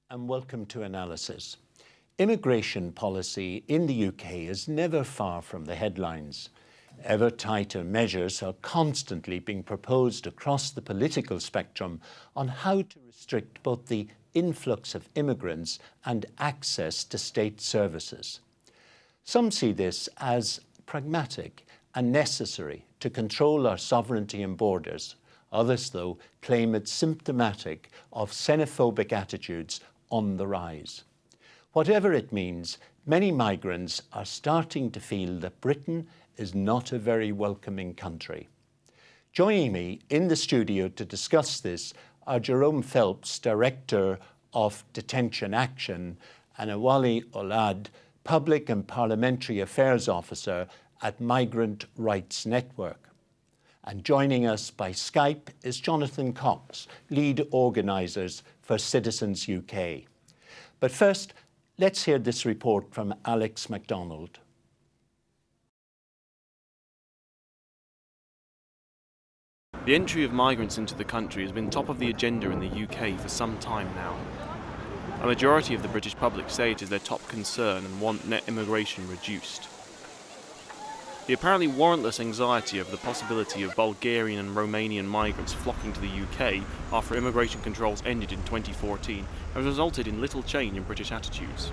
And welcome to Analysis. Immigration policy in the UK is never far from the headlines. Ever tighter measures are constantly being proposed across the political spectrum on how to restrict both the influx of immigrants and access to state services. Some see this as pragmatic and necessary to control our sovereignty and borders. Others, though, claim it's symptomatic of xenophobic attitudes on the rise. Whatever it means, many migrants are starting to feel that Britain is not a very welcoming country. Joining me in the studio to discuss this are Jerome Phelps, Director of Detention Action, and Awale Olad, Public and Parliamentary Affairs Officer at Migrant Rights Network. And joining us by Skype is Jonathan Cox, lead organisers for Citizens UK. But first, let's hear this report from Alex MacDonald. The entry of migrants into the country has been top of the agenda in the UK for some time now. A majority of the British public say it is their top concern and want net immigration reduced. The apparently warrantless anxiety over the possibility of Bulgarian and Romanian migrants flocking to the UK after immigration controls ended in 2014 has resulted in little change in British attitudes.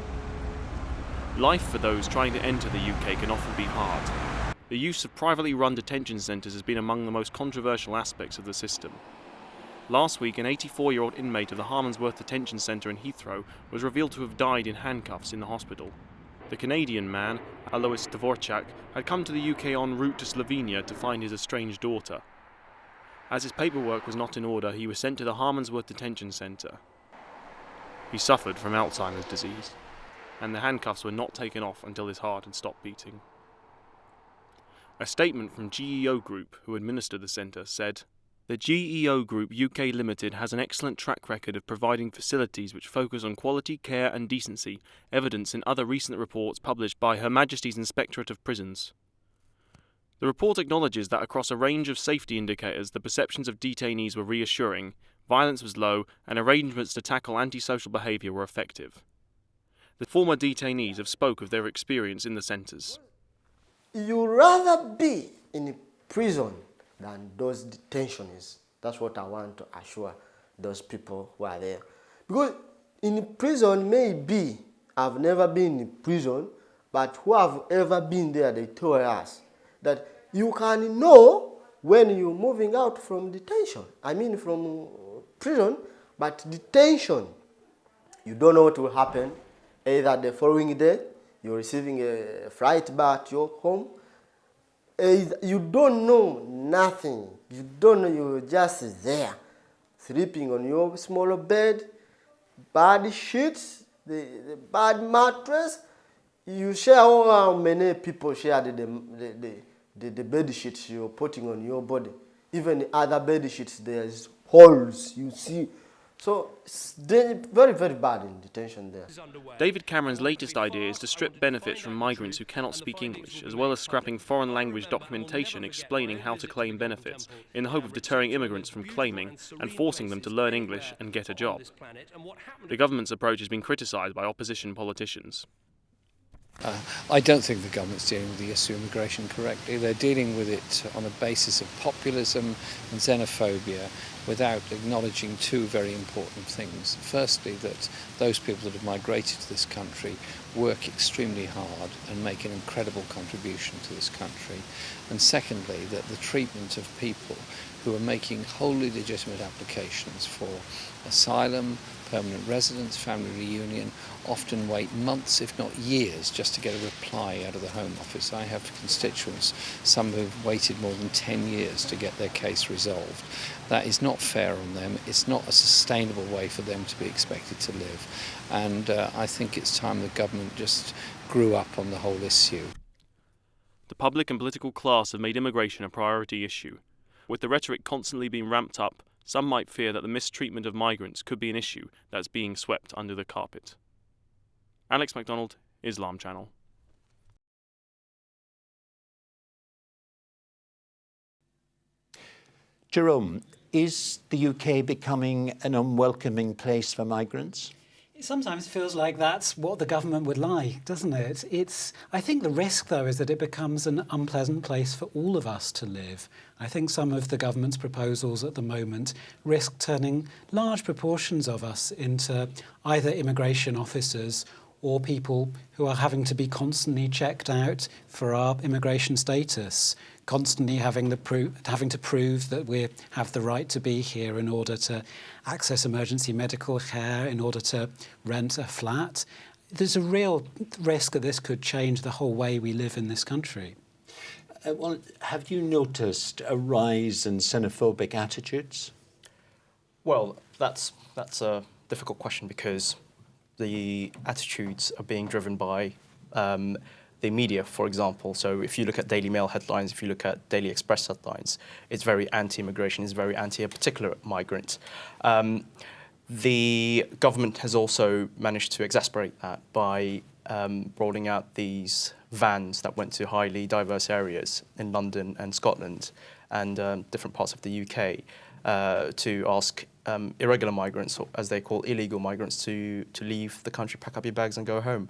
Life for those trying to enter the UK can often be hard. The use of privately run detention centres has been among the most controversial aspects of the system. Last week, an 84-year-old inmate of the Harmondsworth Detention Centre in Heathrow was revealed to have died in handcuffs in the hospital. The Canadian man, Alois Dvorak, had come to the UK en route to Slovenia to find his estranged daughter. As his paperwork was not in order, he was sent to the Harmondsworth Detention Centre. He suffered from Alzheimer's disease, and the handcuffs were not taken off until his heart had stopped beating. A statement from GEO Group, who administer the centre, said, "The GEO Group UK Limited has an excellent track record of providing facilities which focus on quality, care and decency, evidence in other recent reports published by Her Majesty's Inspectorate of Prisons." The report acknowledges that across a range of safety indicators the perceptions of detainees were reassuring, violence was low and arrangements to tackle antisocial behaviour were effective. The former detainees have spoke of their experience in the centres. You'd rather be in prison than those detentions. That's what I want to assure those people who are there. Because in prison, maybe I've never been in prison, but who have ever been there, they told us that you can know when you're moving out from detention. I mean from prison, but detention, you don't know what will happen. Either the following day, you're receiving a flight back to your home. You don't know nothing. You don't know, you're just there, sleeping on your smaller bed, bad sheets, the bad mattress. You share how many people share the bed sheets you're putting on your body. Even the other bed sheets, there's holes you see. So they're very, very bad in detention there. David Cameron's latest idea is to strip benefits from migrants who cannot speak English, as well as scrapping foreign language documentation explaining how to claim benefits, in the hope of deterring immigrants from claiming and forcing them to learn English and get a job. The government's approach has been criticised by opposition politicians. I don't think the government's dealing with the issue of immigration correctly. They're dealing with it on a basis of populism and xenophobia without acknowledging two very important things. Firstly, that those people that have migrated to this country work extremely hard and make an incredible contribution to this country. And secondly, that the treatment of people who are making wholly legitimate applications for asylum, permanent residence, family reunion, often wait months, if not years, just to get a reply out of the Home Office. I have constituents, some who've waited more than 10 years to get their case resolved. That is not fair on them. It's not a sustainable way for them to be expected to live. And I think it's time the government just grew up on the whole issue. The public and political class have made immigration a priority issue. With the rhetoric constantly being ramped up, some might fear that the mistreatment of migrants could be an issue that's being swept under the carpet. Alex MacDonald, Islam Channel. Jerome, is the UK becoming an unwelcoming place for migrants? It sometimes feels like that's what the government would like, doesn't it? I think the risk, though, is that it becomes an unpleasant place for all of us to live. I think some of the government's proposals at the moment risk turning large proportions of us into either immigration officers or people who are having to be constantly checked out for our immigration status, constantly having to prove that we have the right to be here in order to access emergency medical care, in order to rent a flat. There's a real risk that this could change the whole way we live in this country. Well, have you noticed a rise in xenophobic attitudes? Well, that's a difficult question because the attitudes are being driven by the media, for example. So if you look at Daily Mail headlines, if you look at Daily Express headlines, it's very anti-immigration, it's very anti a particular migrant. The government has also managed to exasperate that by rolling out these vans that went to highly diverse areas in London and Scotland and different parts of the UK to ask irregular migrants, or as they call illegal migrants, to leave the country, pack up your bags and go home.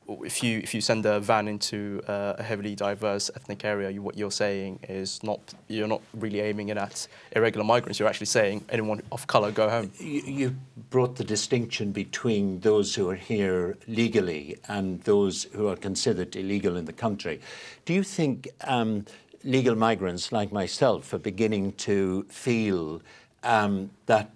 If you send a van into a heavily diverse ethnic area, what you're saying is you're not really aiming it at irregular migrants. You're actually saying anyone of colour, go home. You brought the distinction between those who are here legally and those who are considered illegal in the country. Do you think legal migrants like myself are beginning to feel that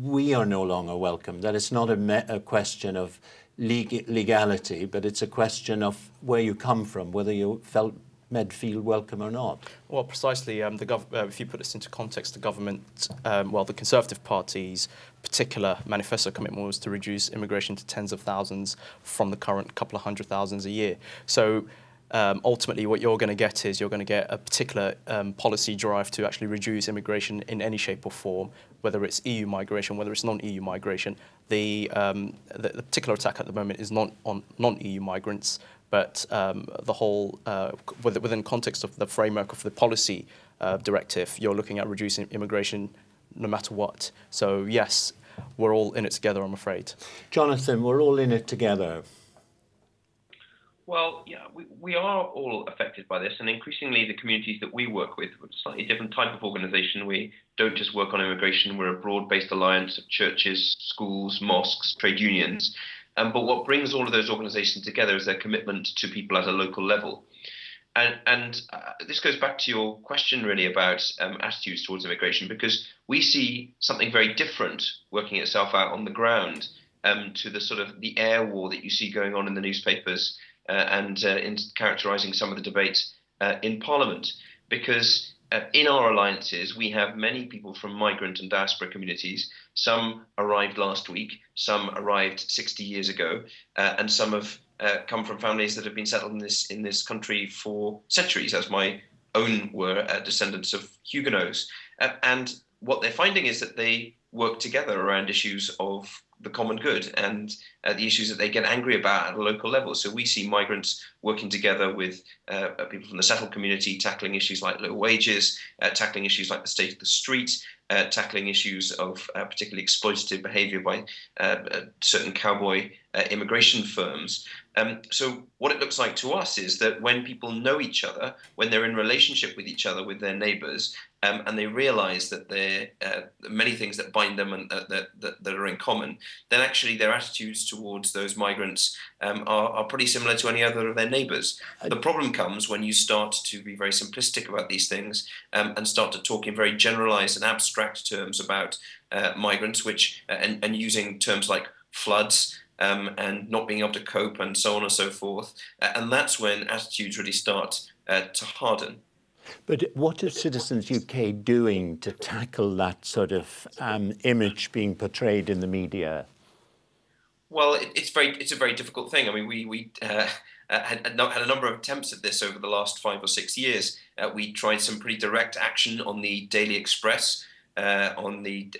we are no longer welcome, that it's not a question of legality, but it's a question of where you come from, whether you feel welcome or not? Well, precisely. If you put this into context, the government, the Conservative Party's particular manifesto commitment was to reduce immigration to tens of thousands from the current couple of 100,000 a year. So ultimately, what you're going to get is you're going to get a particular policy drive to actually reduce immigration in any shape or form, whether it's EU migration, whether it's non-EU migration. The particular attack at the moment is not on non-EU migrants, but the whole, within context of the framework of the policy directive, you're looking at reducing immigration no matter what. So yes, we're all in it together, I'm afraid. Jonathan, we're all in it together. Well, yeah, we are all affected by this, and increasingly the communities that we work with, we're a slightly different type of organisation. We don't just work on immigration, we're a broad-based alliance of churches, schools, mosques, trade unions. But what brings all of those organisations together is their commitment to people at a local level. And this goes back to your question really about attitudes towards immigration, because we see something very different working itself out on the ground to the sort of the air war that you see going on in the newspapers and in characterising some of the debates in Parliament. Because in our alliances, we have many people from migrant and diaspora communities. Some arrived last week, some arrived 60 years ago, and some have come from families that have been settled in this country for centuries, as my own were descendants of Huguenots. And what they're finding is that they work together around issues of the common good and the issues that they get angry about at a local level. So we see migrants working together with people from the settled community, tackling issues like low wages, tackling issues like the state of the street, tackling issues of particularly exploitative behaviour by certain cowboy immigration firms. So what it looks like to us is that when people know each other, when they're in relationship with each other, with their neighbours, and they realise that there are many things that bind them and that are in common, then actually their attitudes towards those migrants are pretty similar to any other of their neighbours. The problem comes when you start to be very simplistic about these things and start to talk in very generalised and abstract terms about migrants, and using terms like floods, and not being able to cope and so on and so forth. And that's when attitudes really start to harden. But what is Citizens UK doing to tackle that sort of image being portrayed in the media? Well, it's a very difficult thing. I mean, had a number of attempts at this over the last 5 or 6 years. We tried some pretty direct action on the Daily Express, on the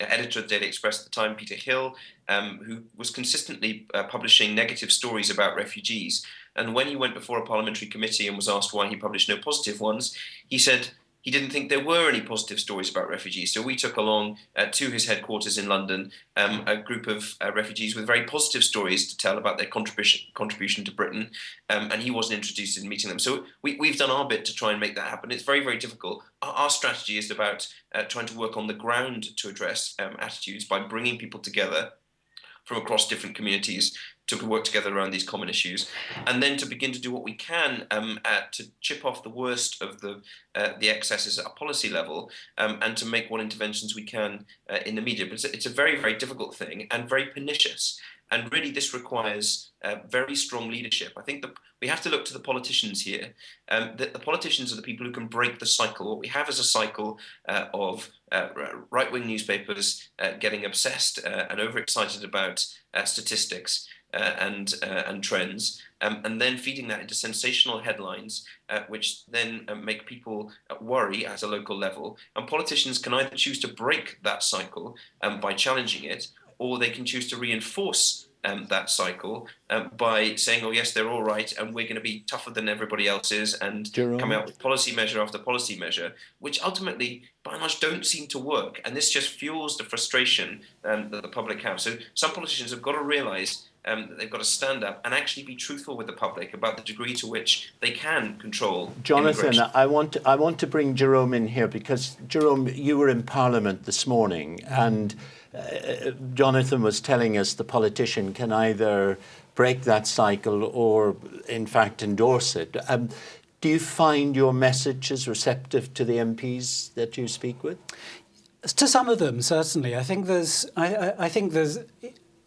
editor of Daily Express at the time, Peter Hill, who was consistently publishing negative stories about refugees. And when he went before a parliamentary committee and was asked why he published no positive ones, he said he didn't think there were any positive stories about refugees. So we took along to his headquarters in London a group of refugees with very positive stories to tell about their contribution to Britain, and he wasn't interested in meeting them. So we've done our bit to try and make that happen. It's very, very difficult. Our strategy is about trying to work on the ground to address attitudes by bringing people together from across different communities to work together around these common issues, and then to begin to do what we can to chip off the worst of the excesses at a policy level, and to make what interventions we can in the media. But it's a very, very difficult thing and very pernicious. And really, this requires very strong leadership. I think that we have to look to the politicians here. The politicians are the people who can break the cycle. What we have is a cycle of right-wing newspapers getting obsessed and overexcited about statistics and trends, and then feeding that into sensational headlines, which then make people worry at a local level. And politicians can either choose to break that cycle by challenging it, or they can choose to reinforce that cycle by saying, oh yes, they're all right, and we're going to be tougher than everybody else is, and come out with policy measure after policy measure, which ultimately, by and large, don't seem to work. And this just fuels the frustration that the public have. So some politicians have got to realise that they've got to stand up and actually be truthful with the public about the degree to which they can control Jonathan, I want to bring Jerome in here, because, Jerome, you were in Parliament this morning, and Jonathan was telling us the politician can either break that cycle or, in fact, endorse it. Do you find your message is receptive to the MPs that you speak with? To some of them, certainly. I think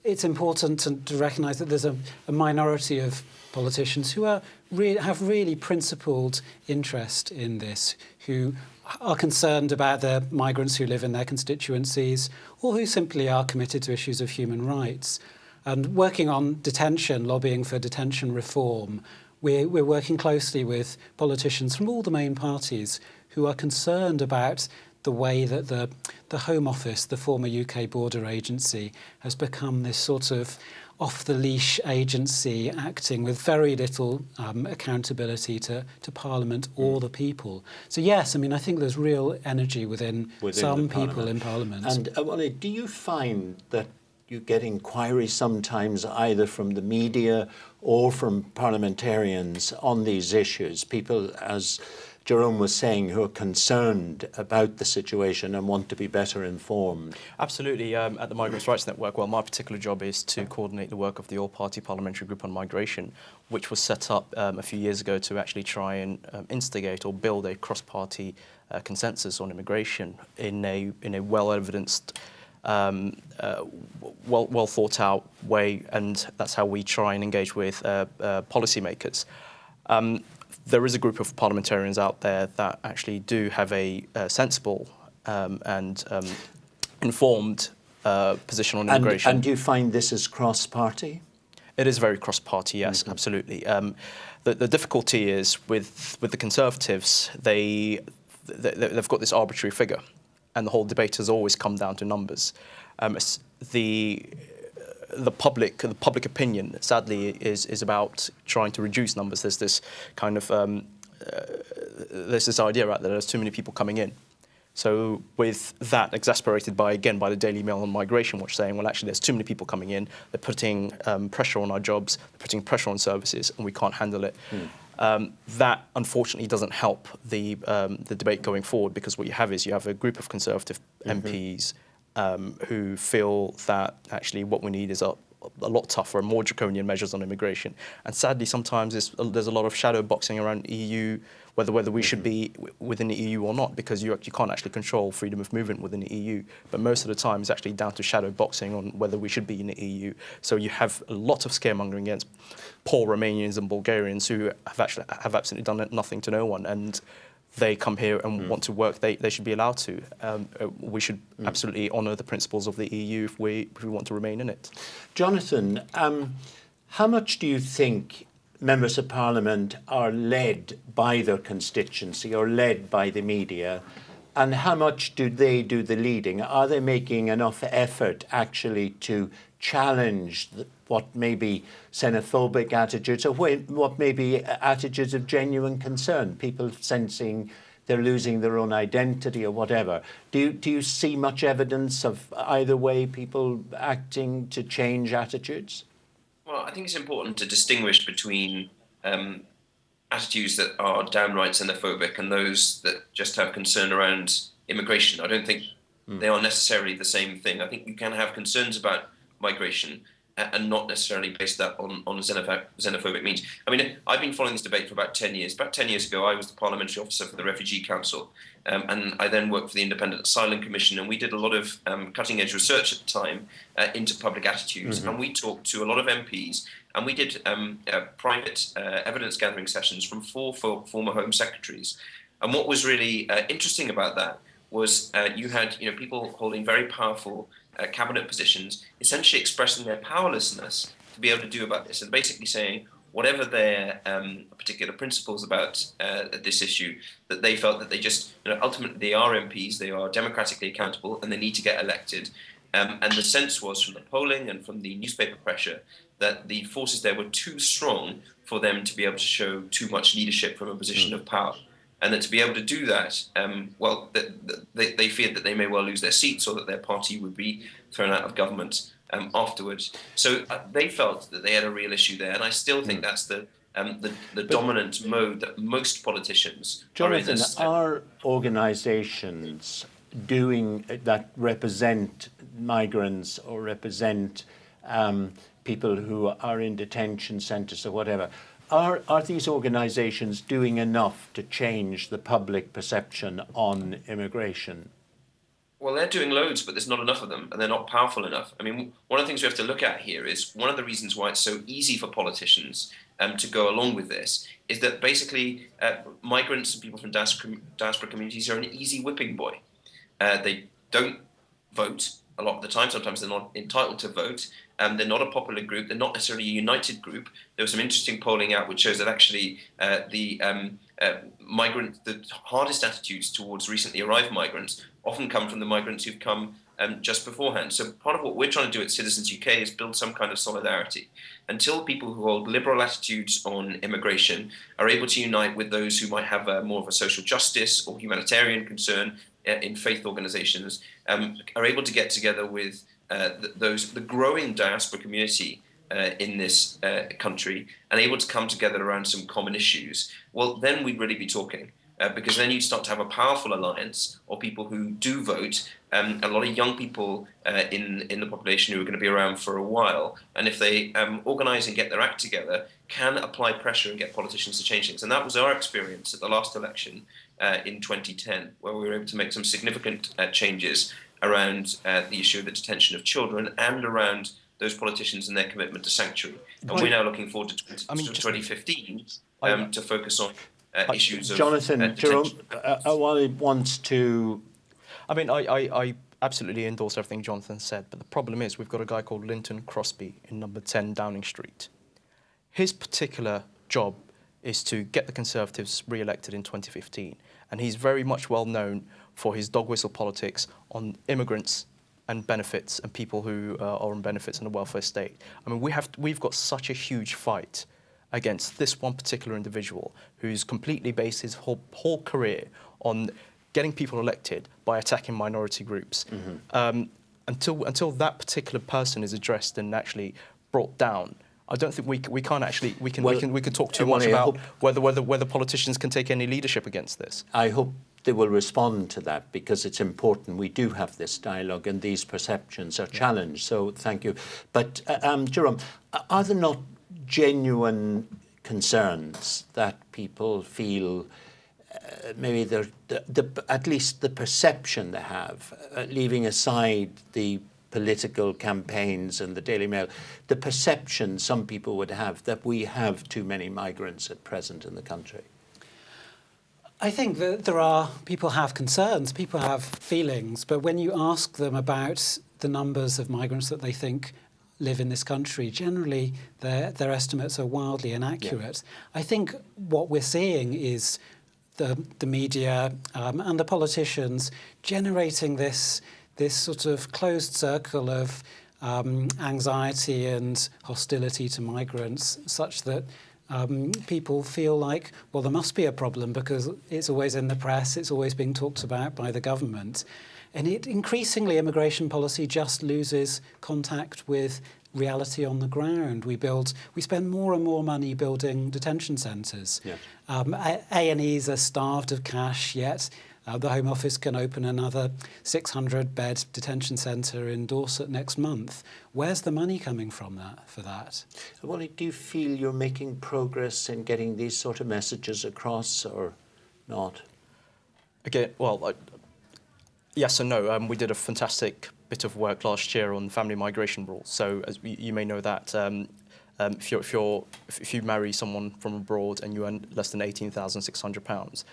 it's important to recognise that there's a minority of politicians who have really principled interest in this, who are concerned about the migrants who live in their constituencies, or who simply are committed to issues of human rights. And working on detention, lobbying for detention reform, we're working closely with politicians from all the main parties who are concerned about the way that the Home Office, the former UK border agency, has become this sort of off-the-leash agency acting with very little accountability to Parliament or the people. So yes, I mean, I think there's real energy within some people in Parliament. And Awale, do you find that you get inquiries sometimes either from the media or from parliamentarians on these issues? People, as Jerome was saying, who are concerned about the situation and want to be better informed. Absolutely. At the Migrant Rights Network, well, my particular job is to coordinate the work of the All-Party Parliamentary Group on Migration, which was set up a few years ago to actually try and instigate or build a cross-party consensus on immigration in a well-evidenced, well thought out way, and that's how we try and engage with policymakers. There is a group of parliamentarians out there that actually do have a sensible and informed position on immigration. And do you find this is cross-party? It is very cross-party, yes, absolutely. The difficulty is with the Conservatives, they've got this arbitrary figure, and the whole debate has always come down to numbers. The public opinion, sadly, is about trying to reduce numbers. There's this kind of there's this idea out there. There's too many people coming in. So with that exasperated by the Daily Mail on Migration Watch saying, well, actually, there's too many people coming in. They're putting pressure on our jobs. They're putting pressure on services, and we can't handle it. That unfortunately doesn't help the debate going forward, because what you have a group of Conservative MPs. Who feel that actually what we need is a lot tougher and more draconian measures on immigration. And sadly, sometimes there's a lot of shadow boxing around EU, whether we should be within the EU or not, because you can't actually control freedom of movement within the EU. But most of the time, it's actually down to shadow boxing on whether we should be in the EU. So you have a lot of scaremongering against poor Romanians and Bulgarians who have absolutely done nothing to no one. And they come here and want to work, they should be allowed to. We should absolutely honour the principles of the EU if we want to remain in it. Jonathan, how much do you think members of parliament are led by their constituency or led by the media, and how much do they do the leading? Are they making enough effort actually to challenge what may be xenophobic attitudes or what may be attitudes of genuine concern, people sensing they're losing their own identity or whatever? Do you see much evidence of either way, people acting to change attitudes? Well, I think it's important to distinguish between attitudes that are downright xenophobic and those that just have concern around immigration. I don't think they are necessarily the same thing. I think you can have concerns about migration and not necessarily base that on xenophobic means. I mean, I've been following this debate for about 10 years. About 10 years ago, I was the Parliamentary Officer for the Refugee Council, and I then worked for the Independent Asylum Commission, and we did a lot of cutting-edge research at the time into public attitudes, and we talked to a lot of MPs, and we did private evidence-gathering sessions from 4 former Home Secretaries. And what was really interesting about that was you had people holding very powerful cabinet positions essentially expressing their powerlessness to be able to do about this, and basically saying whatever their particular principles about this issue, that they felt that they just, ultimately they are MPs, they are democratically accountable, and they need to get elected. And the sense was from the polling and from the newspaper pressure that the forces there were too strong for them to be able to show too much leadership from a position of power. And that to be able to do that, they feared that they may well lose their seats or that their party would be thrown out of government afterwards. So they felt that they had a real issue there, and I still think that's the dominant mode that most politicians Jonathan, are organisations doing that represent migrants or represent people who are in detention centres or whatever? Are these organisations doing enough to change the public perception on immigration? Well, they're doing loads, but there's not enough of them, and they're not powerful enough. I mean, one of the things we have to look at here is one of the reasons why it's so easy for politicians to go along with this is that basically migrants and people from diaspora communities are an easy whipping boy. They don't vote a lot of the time. Sometimes they're not entitled to vote. They're not a popular group. They're not necessarily a united group. There was some interesting polling out which shows that actually the hardest attitudes towards recently arrived migrants often come from the migrants who've come just beforehand. So part of what we're trying to do at Citizens UK is build some kind of solidarity. Until people who hold liberal attitudes on immigration are able to unite with those who might have more of a social justice or humanitarian concern in faith organisations, are able to get together with the growing diaspora community in this country and able to come together around some common issues, well, then we'd really be talking. Because then you'd start to have a powerful alliance of people who do vote, a lot of young people in the population who are going to be around for a while. And if they organise and get their act together, can apply pressure and get politicians to change things. And that was our experience at the last election in 2010, where we were able to make some significant changes around the issue of the detention of children and around those politicians and their commitment to sanctuary. And we're now looking forward to 2015 to focus on issues of Jonathan, Jerome, Awale wants to... I mean, I absolutely endorse everything Jonathan said, but the problem is we've got a guy called Linton Crosby in number 10 Downing Street. His particular job is to get the Conservatives re-elected in 2015, and he's very much well known for his dog whistle politics on immigrants and benefits and people who are on benefits in the welfare state. I mean, we've got such a huge fight against this one particular individual who's completely based his whole career on getting people elected by attacking minority groups. Until that particular person is addressed and actually brought down, I don't think we can talk too much about whether politicians can take any leadership against this. I hope they will respond to that, because it's important. We do have this dialogue and these perceptions are challenged. So thank you. But Jerome, are there not genuine concerns that people feel maybe at least the perception they have, leaving aside the political campaigns and the Daily Mail, the perception some people would have that we have too many migrants at present in the country? I think that people have concerns, people have feelings, but when you ask them about the numbers of migrants that they think live in this country, generally their estimates are wildly inaccurate. I think what we're seeing is the media and the politicians generating this sort of closed circle of anxiety and hostility to migrants, such that people feel like, well, there must be a problem because it's always in the press, it's always being talked about by the government. And increasingly, immigration policy just loses contact with reality on the ground. We spend more and more money building detention centres. Yes. A&Es are starved of cash, yet the Home Office can open another 600-bed detention centre in Dorset next month. Where's the money coming from for that? Well, do you feel you're making progress in getting these sort of messages across, or not? Okay, well, yes and no. We did a fantastic bit of work last year on family migration rules. So, as you may know that if you marry someone from abroad and you earn less than £18,600,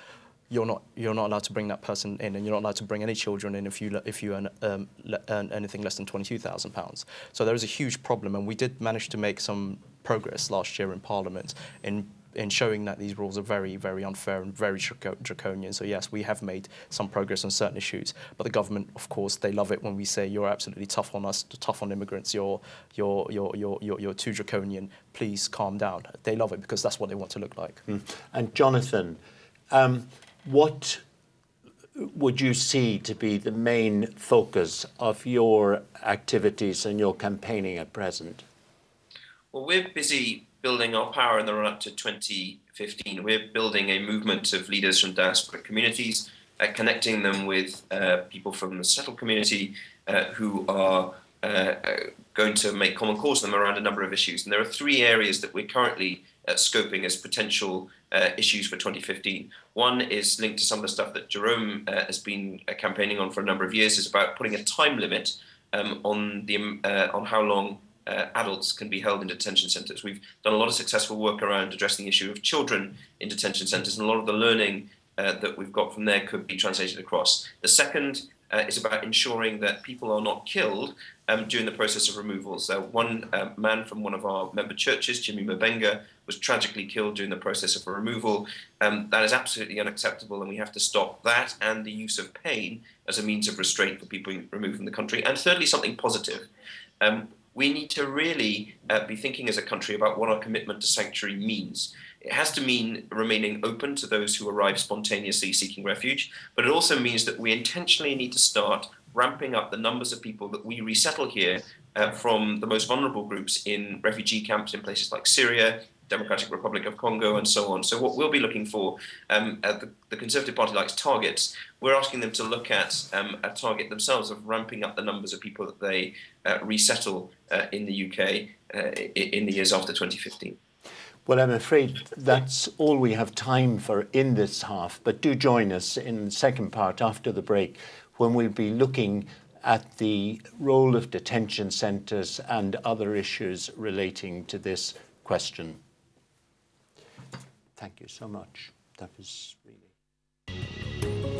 you're not allowed to bring that person in, and you're not allowed to bring any children in if you earn anything less than £22,000. So there is a huge problem, and we did manage to make some progress last year in Parliament in showing that these rules are very, very unfair and very draconian. So yes, we have made some progress on certain issues, but the government, of course, they love it when we say you're absolutely tough on us, tough on immigrants, you're too draconian, please calm down. They love it because that's what they want to look like. And Jonathan, what would you see to be the main focus of your activities and your campaigning at present? Well, we're busy building our power in the run-up to 2015. We're building a movement of leaders from diaspora communities, connecting them with people from the settled community who are going to make common cause with them around a number of issues. And there are three areas that we're currently scoping as potential issues for 2015. One is linked to some of the stuff that Jerome has been campaigning on for a number of years, is about putting a time limit on how long adults can be held in detention centres. We've done a lot of successful work around addressing the issue of children in detention centres, and a lot of the learning that we've got from there could be translated across. The second is about ensuring that people are not killed during the process of removal. So one man from one of our member churches, Jimmy Mabenga, was tragically killed during the process of a removal. That is absolutely unacceptable, and we have to stop that and the use of pain as a means of restraint for people removed from the country. And thirdly, something positive. We need to really be thinking as a country about what our commitment to sanctuary means. It has to mean remaining open to those who arrive spontaneously seeking refuge, but it also means that we intentionally need to start ramping up the numbers of people that we resettle here from the most vulnerable groups in refugee camps in places like Syria, Democratic Republic of Congo, and so on. So what we'll be looking for, the Conservative Party likes targets. We're asking them to look at a target themselves of ramping up the numbers of people that they resettle in the UK in the years after 2015. Well, I'm afraid that's all we have time for in this half, but do join us in the second part after the break, when we'll be looking at the role of detention centres and other issues relating to this question. Thank you so much. That was really...